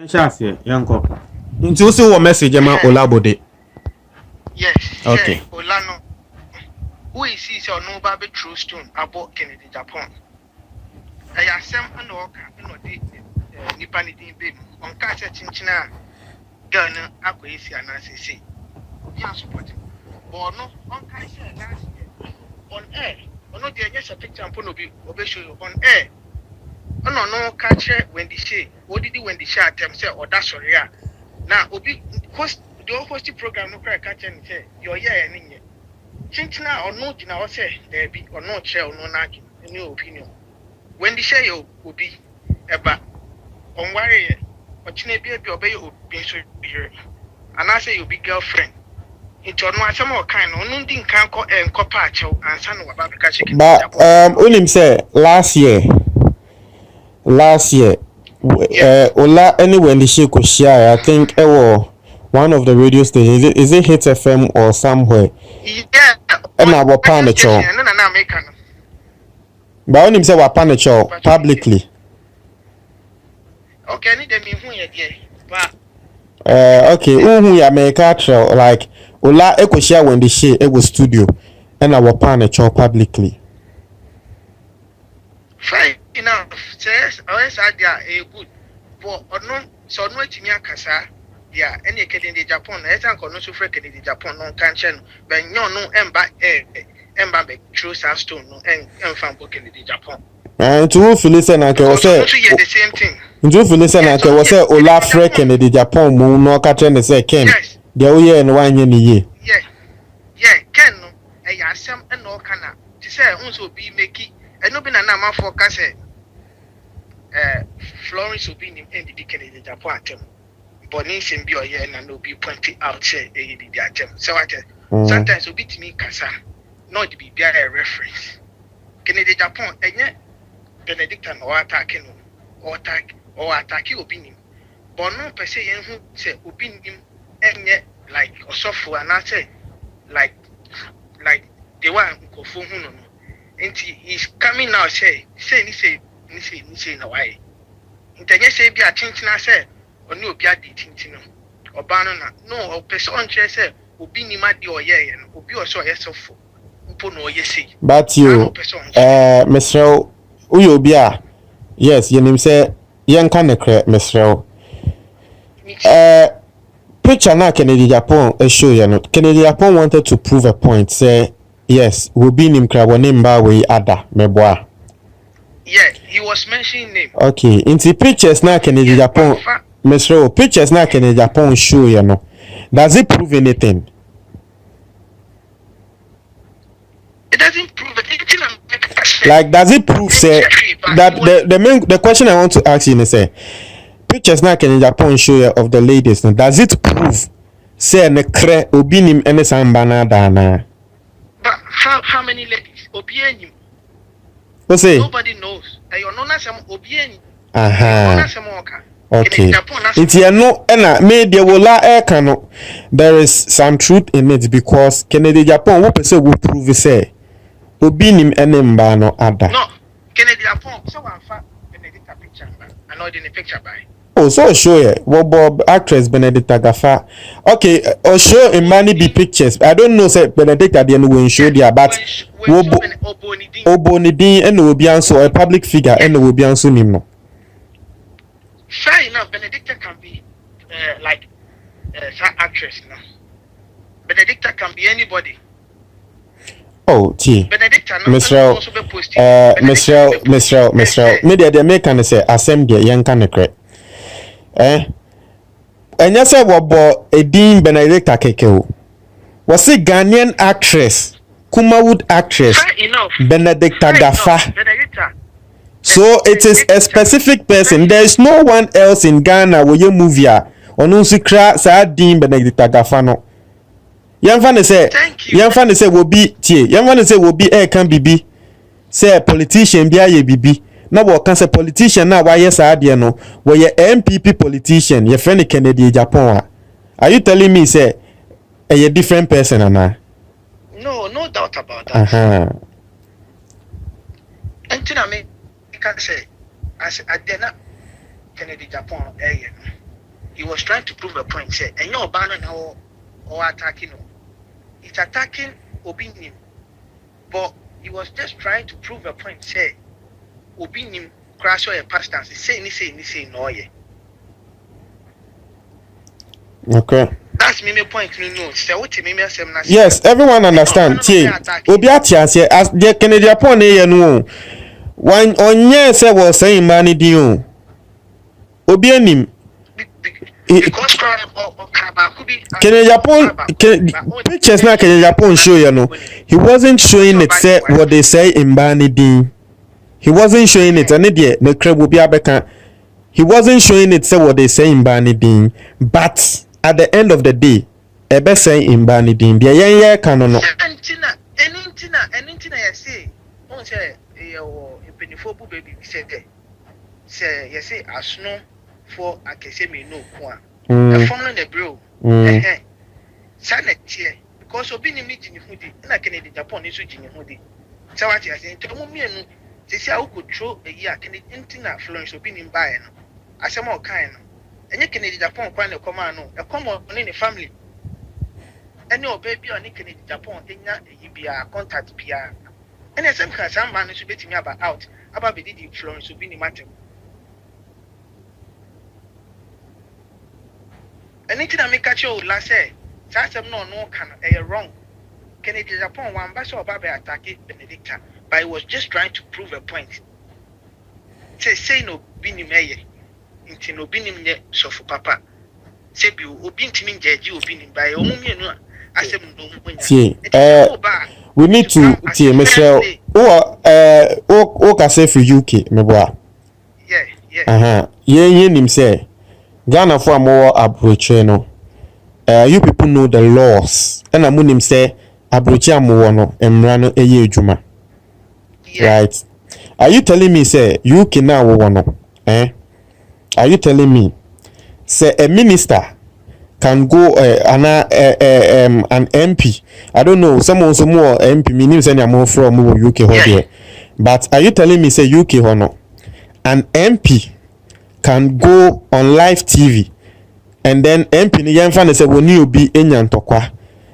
Chassis, yanko. Into also a message about Olabode. Yes. Okay. Olano. Who is he or no Baby True Stone about Kennedy Japan? I am some unoka, no, Nippani Bim, on Casa Chinchina, Ghana, Aquasi, and I say, yeah, supporting. Or no, on Casa last year, on air, or not, there's a picture and Ponobi, Obesho on air. No catcher when they say, what did you when the shot them say, or that's sorry. Now, Obi host the hosting program, no cry catcher and say, you're here and in here. Chinchina or no, Gina, say, there be or no chair or no nagging, in your opinion. When the share you will be about on warrior, or Chinabi obey you being so here. And I say you'll be girlfriend. Into no some more kind, or no didn't can't call and copacho and son of a baby catching. But Unim said last year, Ola anywhere in the Shiko share, I think one of the radio stations. Is it Hit FM or somewhere? Yeah, and I will pan the show. But when him say what pan the show publicly. Okay, need them who you but okay, who ya make actual like Ola Eko share when the share it was studio and I will pan the show publicly. Fine enough. Says always idea a good but or no so no timia kasa yeah any kid in Japan I think no so freak in Japan no can chen but no emba be true stone no and fan book in Japan and to listen and was say the same thing to listen and was say Ola freak in the Japan mo no ka chen say Ken there we and one ye yeah Ken no e ya asem e no kana ti say unso bi make and no be na man for ka say Florence will be in the Kennedy Japan attempt. But Ninsin be or yeah, and no be pointing out say the attempt. So sometimes will be to me Kasa, not to be a reference. Kennedy Japan, and yet Benedictine or attacking or attacking opinion. But no per se, who say opinion and yet like or software, and I say like the one who for who no. And he's coming now say no why. Intenya say be a chinchina say oni obi adi chinchino. Oba no o person say obi ni ma di oye no obi o so yesofo. Mpo no oye say. But you Mr. Uyobi a yes, you name say yen kan nekre Mr. Picture na Kennedy Japan show you no. Kennedy Japan wanted to prove a point say yes, we be nim kra woni mba we ada meboa. Yeah, he was mentioning name. Okay, into pictures now Kennedy Japan, Mr. Pictures now Kennedy Japan show you know. Does it prove anything? It doesn't prove anything. Like, does it prove say that the question I want to ask you is say pictures now Kennedy Japan show you of the ladies. Now, does it prove say ne kre obinim ene sambana dana? But how many ladies? Obianim. Say? Nobody knows. Okay. It's no made the wola cano. There is some truth in it because Kennedy Japan what person will prove say Obinim enemba no ada. No, Kennedy Japan so one fa Benedicta picture I know in the picture by. Oh, so show ya. Bob actress Benedicta Gafa. Okay, or show in many be pictures. I don't know say Benedicta the when show there, but Obonidin and will be also a public figure and will be also nimo. Fair enough, Benedicta can be like some actress now. Benedicta can be anybody. Oh, T. Benedicta Mr. Media the American say assembly young can correct. And you say what a Dean Benedicta Kekeo was a Ghanaian actress, Kumawood actress, Benedicta Gafa. So it is a specific person. There is no one else in Ghana where you move here. Onusikra sa Dean Benedicta Gafano. Young fan say will be tie. Young fan say will be air can be say a politician be a bibi. Na wo kan say politician na why yes adie no we ye MPP politician ye friend Kennedy Japan. Are you telling me say a different person ana? No doubt about that. Until I can say, as I did not Kennedy Japan, he was trying to prove a point. Say, and your banner now or attacking, it's attacking Obinim, but he was just trying to prove a point. Say, Obinim crash or a past tense. Say, no, yeah. Okay. That's me point. No. So what me yes, everyone understand. Obiatia say as the Kennedy Japan no. One onye say was saying money dio. Obianim. Because Kennedy Japan pictures na Kennedy Japan show you know. He wasn't showing it say what they say in Bani din. He wasn't showing it and the crab will be abeka. He wasn't showing it say what they say in Bani din, but at the end of the day, ebe say in Bani din. Bia yen kanono. Entina I say, on say penifo baby say you say asno for akese me no kwa. The formula the bro. Sanet here because obi ni meeting hudi na Kennedy Japan isu jini hudi. Say what you say to mo mienu say say I could throw a year Kennedy entina Florence obi ni mbae no. Asem o kan no. Enye Kennedy Japan kwa na koma no. E koma on the family. Any o baby on Kennedy Japan enya bia contact bia. And the same kind of man should be me about out about the Florence to be in matter. Anything I make at you last say, Sassam no can wrong. Kennedy Japan one bash or Baba attack Benedicta, but I was just trying to prove a point. Say no bini maye, into no binim yet, so for papa. Say you obintimin jeju binim by Omumia. I said no. We need to see Michelle. O ka say for UK, me boa. Yeah. Ye nim say Ghana for more abroche no. You people know the laws. And amunim say abroche amowo no emra no eye adwuma. Right. Are you telling me say UK na wo no? Are you telling me say a minister can go an MP? I don't know, someone some more MP meaning say more from UK here. But are you telling me say UK or no? An MP can go on live TV and then MP ni yanfa say woni obi enyantokwa,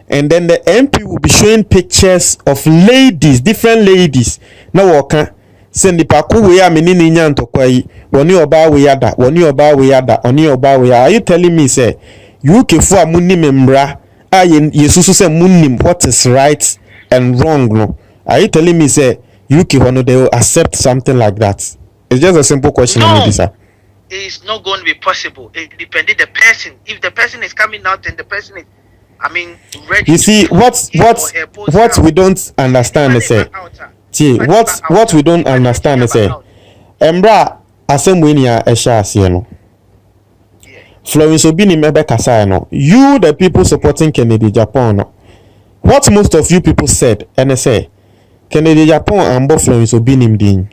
and then the MP will be showing pictures of ladies, different ladies. Na woka say nipa ku we ameni ni nyantokwa yi woni oba we yada, woni oba we yada, oni oba we. Are you telling me say UK for amunim mbra a yesusu say munim what is right and wrong no? Are you telling me say UK no they will accept something like that? It's just a simple question. No, it's not going to be possible. It depends the person. If the person is coming out and the person is, ready. You see, what we don't understand is what we don't understand is Embra asemwenia esha ase no. Florence Obini mebe kasa no. You the people supporting Kennedy Japan no. What most of you people said and say Kennedy Japan ambo Florence Obini mdin.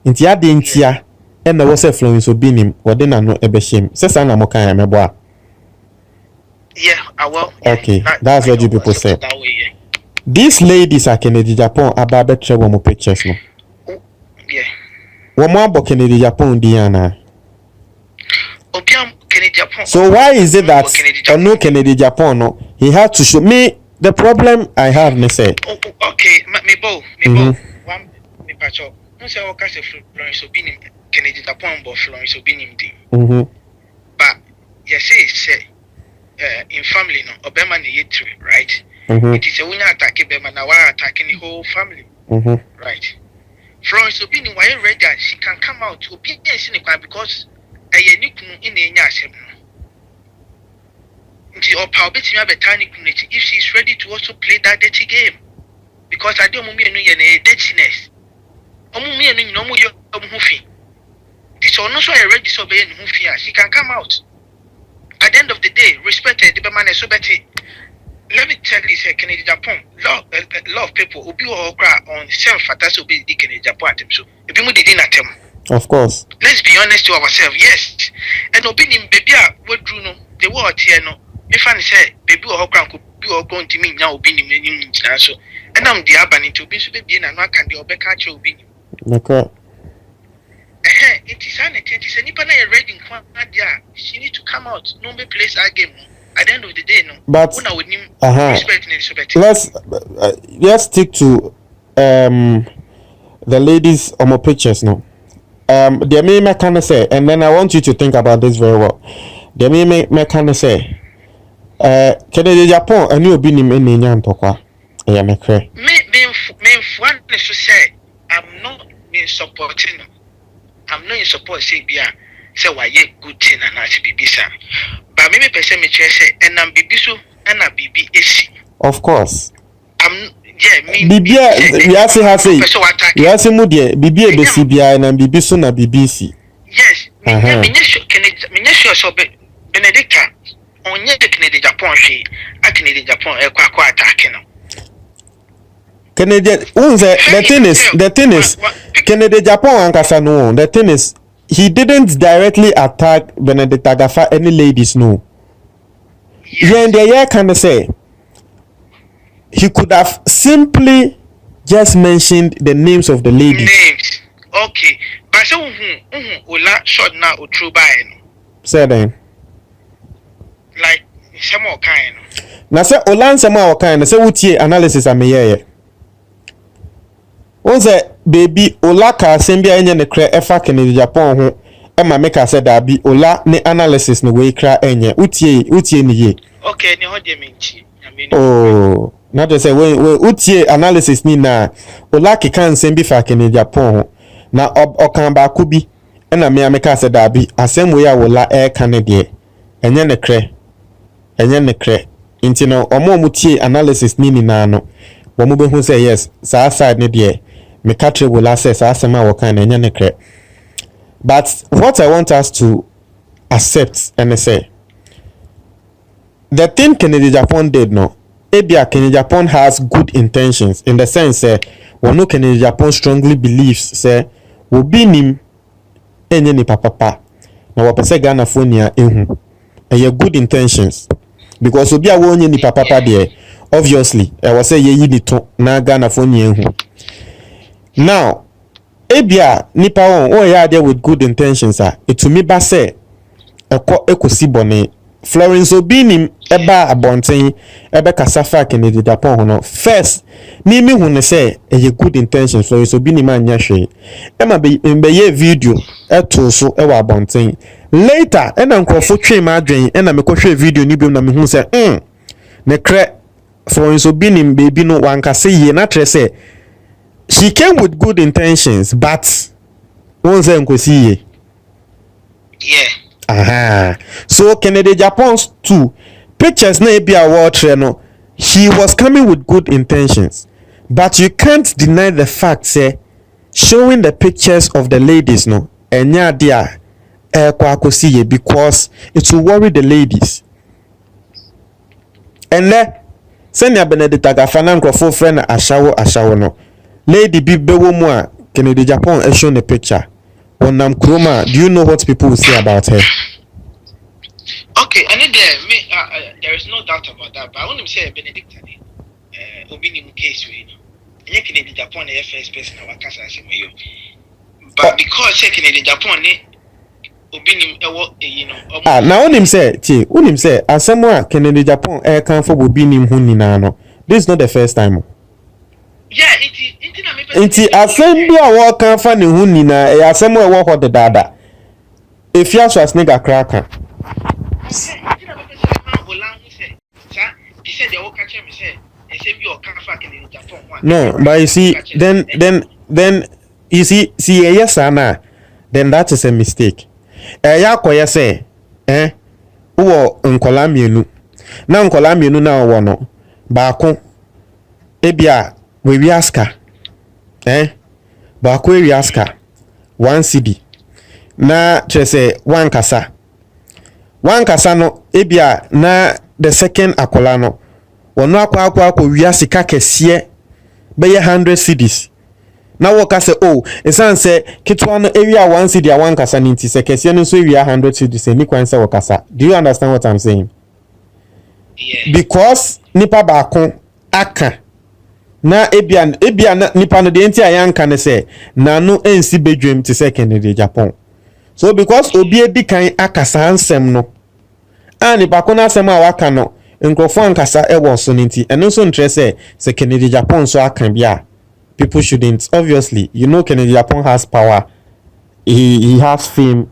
Inti ade ntia and the was Florence Obini wade na no ebeshem. Sesa na mo kan ya meboa. Yeah, I will. Okay, that's what you people said. These ladies are Kennedy Japan ababe trewo mo pictures no. Yeah. Womo abo Kennedy Japan diana. Kennedy Japan. So why is it that no Kennedy Japan no he had to show me the problem I have me say. Okay, me bo one me pacho. No say o ka se Florence Obini Kennedy Japan bo Florence Obini mdi. But you say in family no obema na yetri, right? It is a winner attack bema na wa attacking the whole family. Right. Florence Obini why ready she can come out to be because in if she's ready to also play that dirty game, because I don't mean dirtiness. This or not ready disobey she can come out. At the end of the day, respected the man is so better. Let me tell you, Kennedy Japan, love people who be all on self fantasy will be Kennedy Japan. So if you didn't at them. Of course. Let's be honest to ourselves, yes. And opinion baby what drew no the word here no. If I say baby or could obi ogo ntimi nya obi nim anim ntina so enam de aba ne obi so be na no aka de obeka che obi nim okay it is an attention say nipa na you ready kwa dia she need to come out no be place our game at the end of the day no but una with him respect ne so better let's stick to the ladies on my pictures now. The me kind of say, and then I want you to think about this very well. The me kind of say, Kennedy Japan, and you'll be in Nyan Tokwa. Yeah, me cray. Me one to say, I'm not in supporting them. I'm not in support, say, Bia, say, why ye good thing and not be bisa. But maybe person me say, and I'm bibisu, and I'm BBAC. Of course. Bibia yasi hase yasi mu de bibia besi bia na bibiso na BBC yes me sure so Benedicta onye de Kennedy Japan hwe a Kennedy Japan e kwa attack no Kennedy unze the thing is Kennedy Japan ankasa no the thing is he didn't directly attack Benedicta Gafa any ladies no yeah the year can say he could have simply just mentioned the names of the ladies. Names. Okay. But so Ola shot now or true by no. Say then. Like some more kind. Na say Ola some more kind. Say utie analysis ameye. Won say baby Ola ka sembia enye ne kra efa Kennedy Japan ho e ma make say that be Ola ne analysis no we kra enye utie ni ye. Okay, ni ho de menchi. Oh. Not to say when utie analysis ni na Olaki kan sembi fa Kennedy Japan na okan ba ku bi na me ameka se da bi asem we ya wola e kan de enye ne kre nti no omutie analysis ni na no wo mu be hu say yes sa side ni de me ka tre wola say sa asem a wo kan enye ne kre. But what I want us to accept and say the thing Kennedy Japan did no Ebia Kennedy Japan has good intentions in the sense no Kennedy Japan strongly believes say will be nim enye ni papa na wo pese Ghana fonia ehu eye good intentions because obi a wo onye ni papa there obviously I was say ye yi ni to na Ghana fonia ehu now ebia nipa won o ya there with good intentions etumi ba say ekosi bone Florence Obinim eba abonten ebe kasafa Kennedy Japan hono first mi hu ne say a good intention Florence Obinim anya hwe be ye video eto so e wa abonten later ena nkrofo twe ma adwen ena me kohwe video ni bi na me hu say ne kre Florence Obinim baby no wanka say ye na tre say she came with good intentions but won say nkosi ye so Kennedy Japan's two pictures na be a war no she was coming with good intentions but you can't deny the fact say showing the pictures of the ladies no enya dia kwa akosi ye because it will worry the ladies and then send Benedicta Gafa na nkrofo friend ashawo no lady bi bewo mu a Kennedy Japan show the picture Onam Kroma, do you know what people will say about her? Okay, and there is no doubt about that. But I want to say Benedicta, Obinim case we know. Kennedy Japan the first person I want to say you. But because Kennedy Japan Obinim you know. Now unim say asemwa Kennedy Japan kan for Obinim hu nyina no. This is not the first time. Yeah, Inti assembly a wo kan fa ne hu nyina asem e wo ho de dada efia so asnega kraka no but you see then you see yes ana then that is a mistake ya koye say wo nkola mienu na wo no baako ebia we wiaska baako we wiaska 1 cedi na chese wankasa no ebia na the second akola no wono akwa wiasika kese be 100 cedis na woka se esan se kitwa no area 1 cedi a wankasa ninti se kese no so area 100 cedis ni kwan se wokasa. Do you understand what I'm saying? because nipa baako aka na ebia na nipa no de nti ayanka ne say na no ensi bedwem te say Kennedy Japan. So because obi edi kan akasa ansem no a nipa ko na asem a waka no nkrofo ankasa e wo so nti eno so ntre say Kennedy Japan so aka bia people shouldn't obviously Kennedy Japan has power, he has fame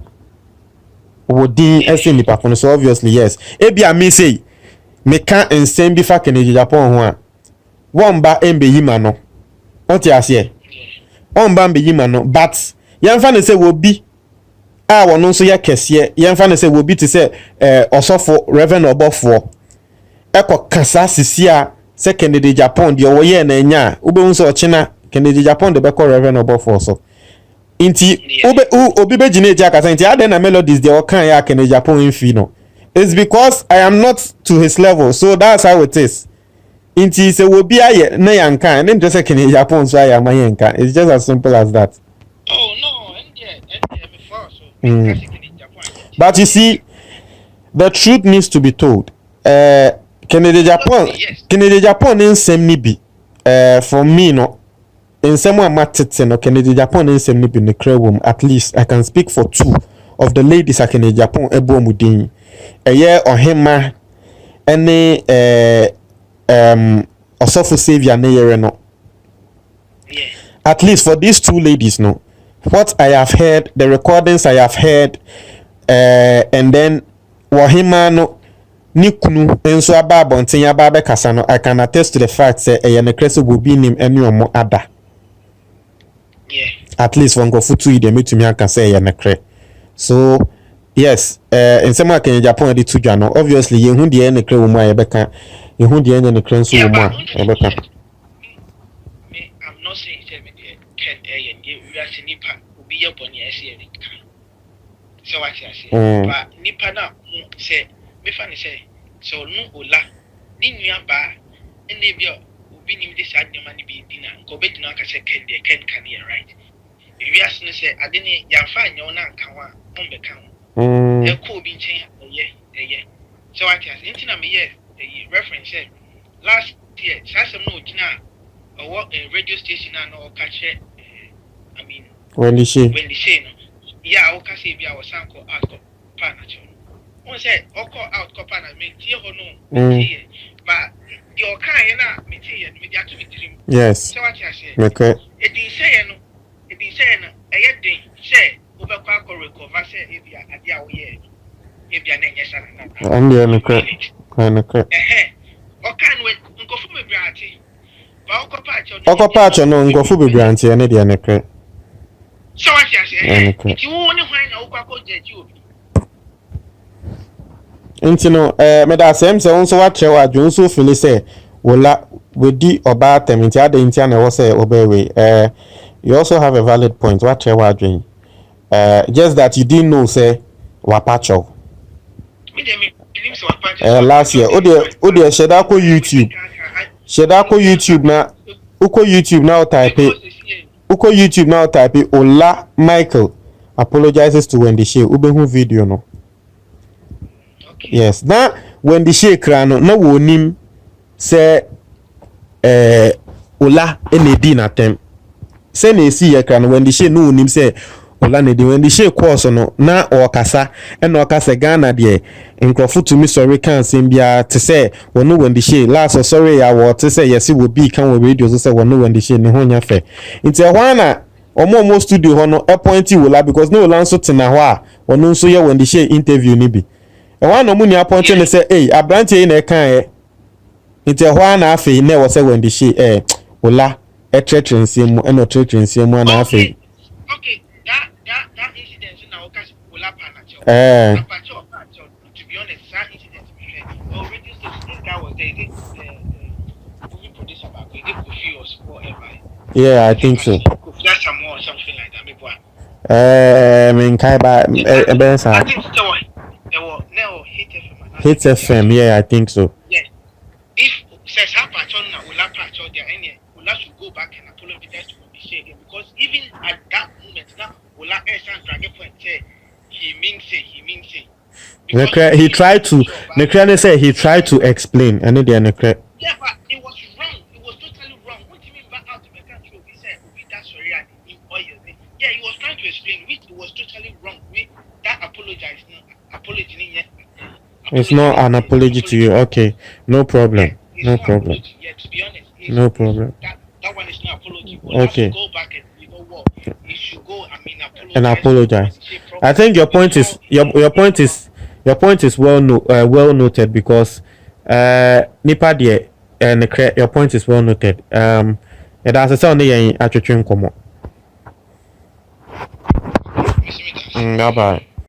wodin ese nipa ko so obviously yes ebia me say me kan ensem bi fa Kennedy Japan ho a womba embe yima no onti ase womba embe yima no but yemfa ne say wo bi a wono nso ya kese yemfa ne say wo bi te say osofo reverend obofo eko kasa sisia say Kennedy Japan de wo ye na nya ube nso ochina Kennedy Japan de be ko reverend obofo so inti obi be gine eja kasa inti ade na melodies de o kan ya Kennedy Japan infi no it's because I am not to his level, so that's how it is. Inti se wo bi aye na yanka and just say Kennedy Japan so aye mayenka. It's just as simple as that. Oh no, and before so but you see, the truth needs to be told. Kennedy Japan in same ni bi for me no in some way matete no Kennedy Japan in same ni bi ne krewom. At least I can speak for two of the ladies at Kennedy Japan ebo mudin eye ohema ene osofo savior na yere no. At least for these two ladies no, what I have heard, the recordings I have heard, and then wahima no nikunu enso aba abonten aba be kasa no, I can attest to the fact say ne krese will be nim eni omo ada. At least one go futu ide metumi aka say ne kre. So yes, in some Kennedy Japan de tuja no, obviously yehu de ne kre wo mu ayebeka, yehu de ne kre nso wo mu ayebeka. I'm not saying say me de we are nipa obi ye boni ese e kan. So what you say? But nipa na say me fa ni say so no ola ni nua ba ene bi obi nim de sad nyama ni bi dina ko be dina ka say ken kan here right. We are say ade ne ya fa anya na kan wa on be kan. E ko bi chen ye. So what you say? Intina me ye reference say last year sasem no gina radio station and or catch I mean when the she no yeah o ka say bia o san ko out ko pa na cho on say o ko out ko pa na me tie ho no tie but the o kan na me tie me dia to me dream yes so what you say okay e di say no e ye den say o be kwa ko recover say e bia ade a wo ye e bia na nya sana na and the okay o kan we nko fu me bia ati Okopacho no ngofu bebranti ene de ne kre. So what you say? If you want to find out what could you Inti no me da sem se won so wa che wa dwon so fili se wola wedi oba teminti ade inti na wo se obewe you also have a valid point what che wa dwen just that you didn't know say wapacho last year ode sheda ko YouTube na uko YouTube now type Ola Michael apologizes to Wendy Shea ubehu video no. Okay. Yes, na Wendy Shea kra no na wonim se Ola enedi na tem se na esi ye kra no Wendy Shea no wonim se Ola nedi Wendy Shea course no na okasa ena okasa Ghana de nkrofo tumi sorry kan sembia te say wono Wendy Shea last sorry ya wo te say yes we be kan we radio so say wono Wendy Shea ne ho nya fe nti ehwa na omo studio ho no appointee Ola because no Ola nso tena ho a wono nso ye Wendy Shea interview ni bi ehwa na mu ni appointee ne say abrante yi na kan nti ehwa na afi na wo say Wendy Shea Ola etretrensiemu eno tretrensiemu na afi okay that incident na okashi Ola panacho to be honest that incident already this guy was there movie producer back they could feel us whatever yeah I think so that's some more something like that maybe mean kai ba bensa I think so now Hit FM yeah I think so yeah if says happen na Ola pacho there any Ola should go back and apologize to Wendy Shea again because even at that moment now Ola and drag point say he means say He tried to. Nekra say he tried to explain, and then Nekra. Yeah, but it was wrong. It was totally wrong. What do you mean by out of the country? We said we that's sorry and in oil. Yeah, he was trying to explain which it was totally wrong. We that apologize, apology. It's not an apology to you. Okay, no problem. Yeah, No problem. Apology. Yeah, to be honest, No problem. That one is not apology. Okay. Go back and what? You should go. I mean, apologize. And apologize. I think your point is your point is well noted because nipa de your point is well noted. It has a sound atwetwe nkomo. Bye bye.